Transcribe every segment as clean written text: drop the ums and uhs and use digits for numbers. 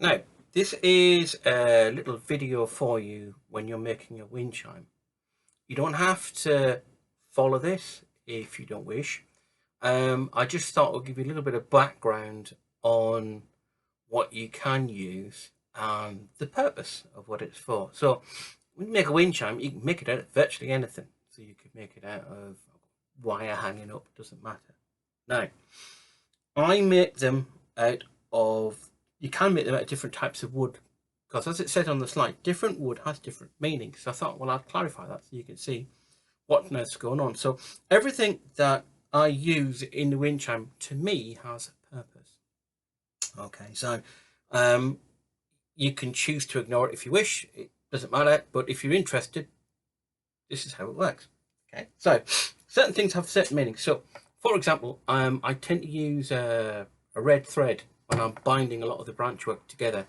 Now, this is a little video for you when you're making a wind chime. You don't have to follow this if you don't wish. I just thought I'll give you a little bit of background on what you can use and the purpose of what it's for. So, when you make a wind chime, you can make it out of virtually anything. So you could make it out of wire hanging up, doesn't matter. Now, I make them out of, you can make them out of different types of wood, because as it said on the slide, different wood has different meanings. So I thought, well, I'll clarify that so you can see what on earth's going on. So everything that I use in the wind chime, to me, has a purpose. Okay, so you can choose to ignore it if you wish. It doesn't matter, but if you're interested, this is how it works. Okay, so certain things have certain meanings. So, for example, I tend to use a red thread when I'm binding a lot of the branch work together.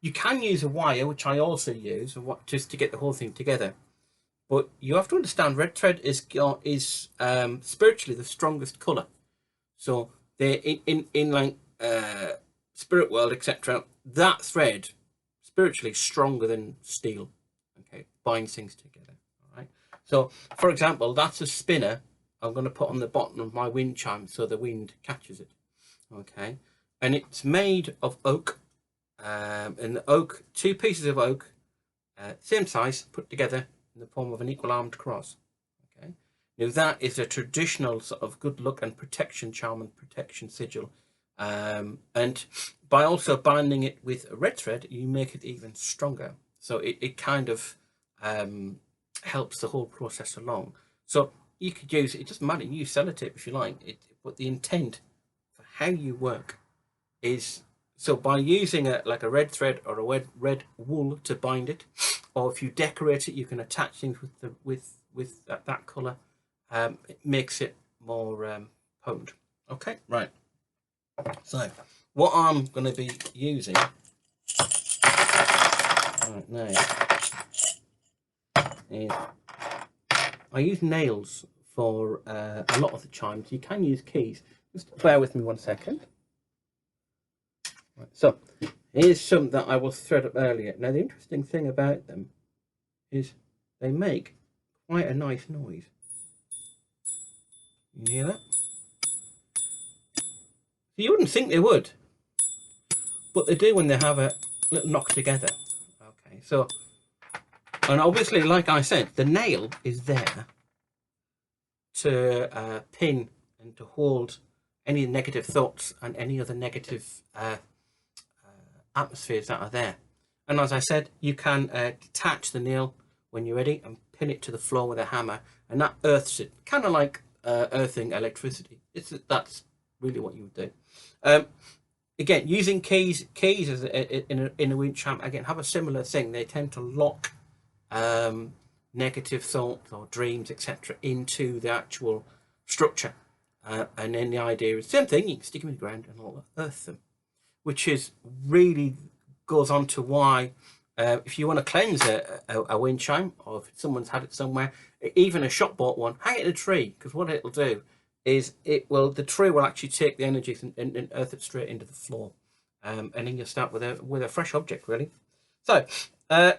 You can use a wire, which I also use, just to get the whole thing together. But you have to understand, red thread is spiritually the strongest color. So they in like spirit world, etc. That thread spiritually stronger than steel. Okay, binds things together. All right. So, for example, that's a spinner I'm going to put on the bottom of my wind chime so the wind catches it. Okay, and it's made of oak. And the oak, two pieces of oak, same size, put together in the form of an equal armed cross. Okay, now that is a traditional sort of good luck and protection charm and protection sigil. And by also binding it with a red thread, you make it even stronger. So it kind of helps the whole process along. So you could use, it doesn't matter, you use sellotape if you like, but the intent for how you work is, so by using like a red thread or a red wool to bind it, or if you decorate it, you can attach things with that color. It makes it more potent. Okay, right. So what I'm going to be using right now is, I use nails for a lot of the chimes. You can use keys. Just bear with me 1 second. Right, so here's some that I will thread up earlier. Now the interesting thing about them is they make quite a nice noise. You hear that? So you wouldn't think they would, but they do when they have a little knock together. Okay, so, and obviously, like I said, the nail is there to pin and to hold any negative thoughts and any other negative atmospheres that are there. And as I said, you can detach the nail when you're ready and pin it to the floor with a hammer, and that earths it, kind of like earthing electricity. That's really what you would do. Again, using keys as in a wind chime, again, have a similar thing. They tend to lock negative thoughts or dreams, etc., into the actual structure. And then the idea is the same thing. You can stick them in the ground and all earth them, which is really goes on to why if you want to cleanse a wind chime, or if someone's had it somewhere, even a shop bought one, hang it in a tree, because what it'll do is the tree will actually take the energy and earth it straight into the floor, and then you'll start with a fresh object, really. So I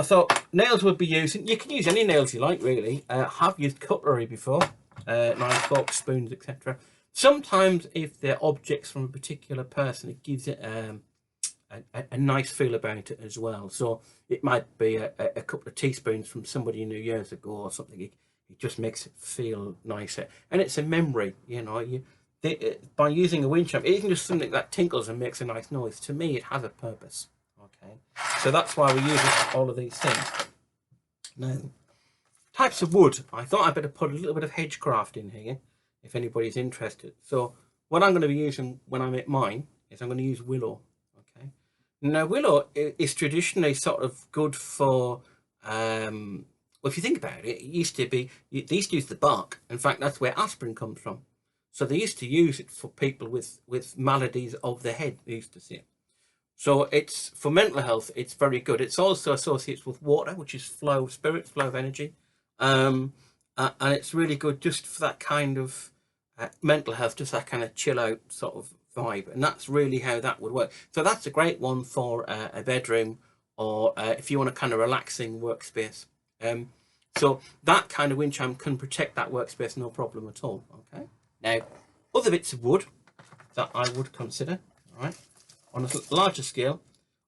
thought nails would be used. You can use any nails you like, really. Have used cutlery before, knives, forks, spoons, etc. Sometimes if they're objects from a particular person, it gives it a nice feel about it as well. So it might be a couple of teaspoons from somebody you knew years ago or something. It just makes it feel nicer, and it's a memory. You know, by using a wind chime, it isn't just something that tinkles and makes a nice noise. To me, it has a purpose. Okay, so that's why we use all of these things. Now, types of wood. I thought I'd better put a little bit of hedgecraft in here, if anybody's interested. So what I'm going to be using when I make mine is I'm going to use willow. Okay, now willow is traditionally sort of good for well, if you think about it, it used to be, they used to use the bark. In fact, that's where aspirin comes from. So they used to use it for people with maladies of the head, they used to say. So it's, for mental health, it's very good. It's also associated with water, which is flow of spirit, flow of energy. And it's really good just for that kind of mental health, just that kind of chill out sort of vibe, and that's really how that would work. So that's a great one for a bedroom, or if you want a kind of relaxing workspace. So that kind of wind chime can protect that workspace, no problem at all. Okay. Now, other bits of wood that I would consider, all right, on a larger scale,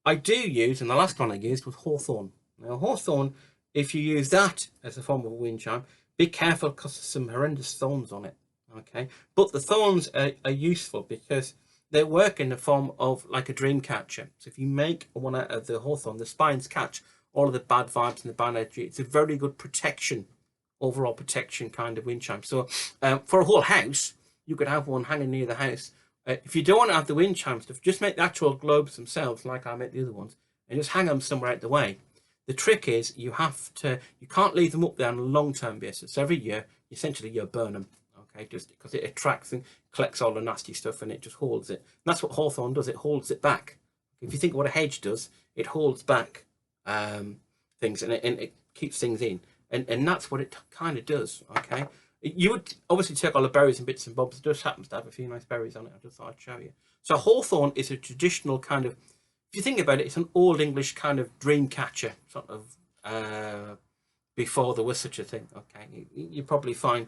I do use, and the last one I used was hawthorn. Now, hawthorn, if you use that as a form of a wind chime, be careful because there's some horrendous thorns on it. Okay, but the thorns are useful because they work in the form of like a dream catcher. So if you make one out of the hawthorn, the spines catch all of the bad vibes and the bad energy. It's a very good protection, overall protection kind of wind chime. So for a whole house, you could have one hanging near the house. If you don't want to have the wind chime stuff, just make the actual globes themselves like I make the other ones and just hang them somewhere out the way. The trick is you can't leave them up there on a long-term basis. Every year, essentially, you burn them. Okay, just because it attracts and collects all the nasty stuff and it just holds it. And that's what hawthorn does. It holds it back. If you think what a hedge does, it holds back things and it keeps things in. And that's what it kind of does. Okay, you would obviously take all the berries and bits and bobs. It just happens to have a few nice berries on it. I just thought I'd show you. So hawthorn is a traditional kind of, if you think about it, it's an old English kind of dream catcher, sort of before there was such a thing. Okay, you probably find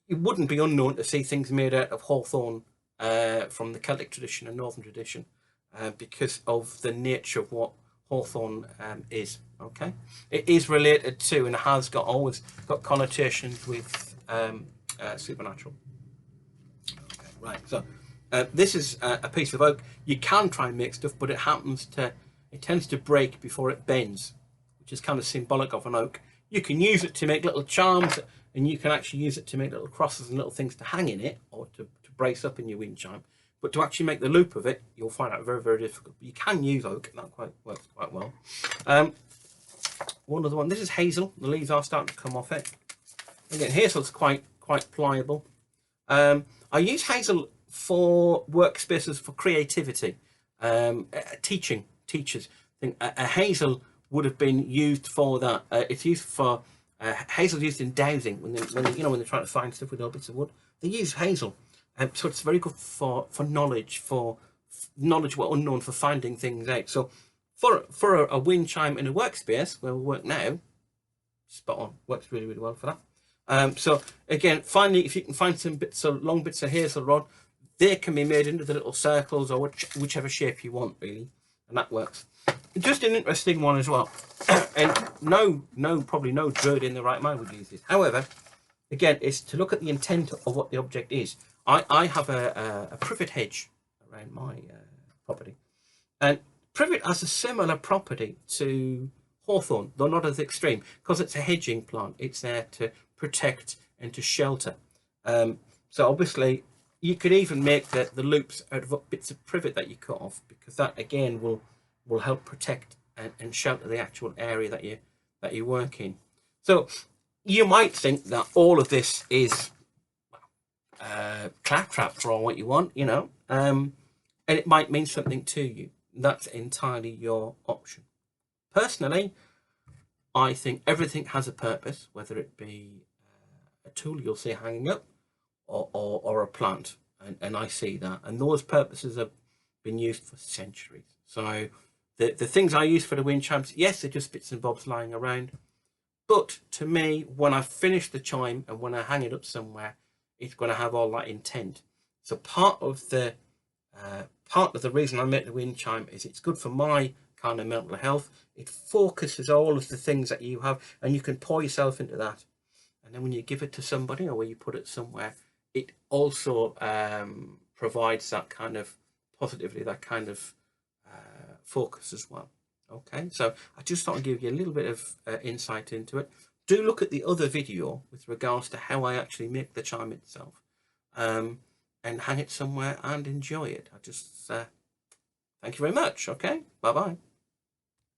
it wouldn't be unknown to see things made out of hawthorn from the Celtic tradition and Northern tradition because of the nature of what hawthorn is. Okay, it is related to and has always got connotations with supernatural. Okay, right, so this is a piece of oak. You can try and make stuff, but it tends to break before it bends, which is kind of symbolic of an oak. You can use it to make little charms, and you can actually use it to make little crosses and little things to hang in it, or to brace up in your wind chime. But to actually make the loop of it, you'll find out very, very difficult. But you can use oak, and that works quite well. One other one. This is hazel. The leaves are starting to come off it. Again, hazel's quite pliable. I use hazel for workspaces for creativity, teachers. I think a hazel would have been used for that. It's used for hazel's used in dowsing when they're trying to find stuff with little bits of wood. They use hazel, so it's very good for knowledge, what unknown, for finding things out. So for a wind chime in a workspace where we work now, spot on, works really, really well for that. So again, finally, if you can find some long bits of hazel rod, they can be made into the little circles or whichever shape you want, really, and that works. Just an interesting one as well, and probably no druid in the right mind would use this. However, again, it's to look at the intent of what the object is. I have a privet hedge around my property, and privet has a similar property to hawthorn, though not as extreme, because it's a hedging plant. It's there to protect and to shelter. So obviously, you could even make the loops out of bits of privet that you cut off, because that again will help protect and shelter the actual area that you work in. So you might think that all of this is claptrap for all what you want, and it might mean something to you. That's entirely your option. Personally, I think everything has a purpose, whether it be a tool you'll see hanging up or a plant, and I see that, and those purposes have been used for centuries. So the things I use for the wind chimes, yes, they're just bits and bobs lying around, but to me, when I finish the chime and when I hang it up somewhere, it's going to have all that intent. So part of the reason I make the wind chime is it's good for my kind of mental health. It focuses all of the things that you have, and you can pour yourself into that. And then when you give it to somebody, or when you put it somewhere, it also provides that kind of positivity, that kind of focus as well. Okay, so I just thought I'd give you a little bit of insight into it. Do look at the other video with regards to how I actually make the chime itself, and hang it somewhere and enjoy it. I just thank you very much. Okay, bye bye.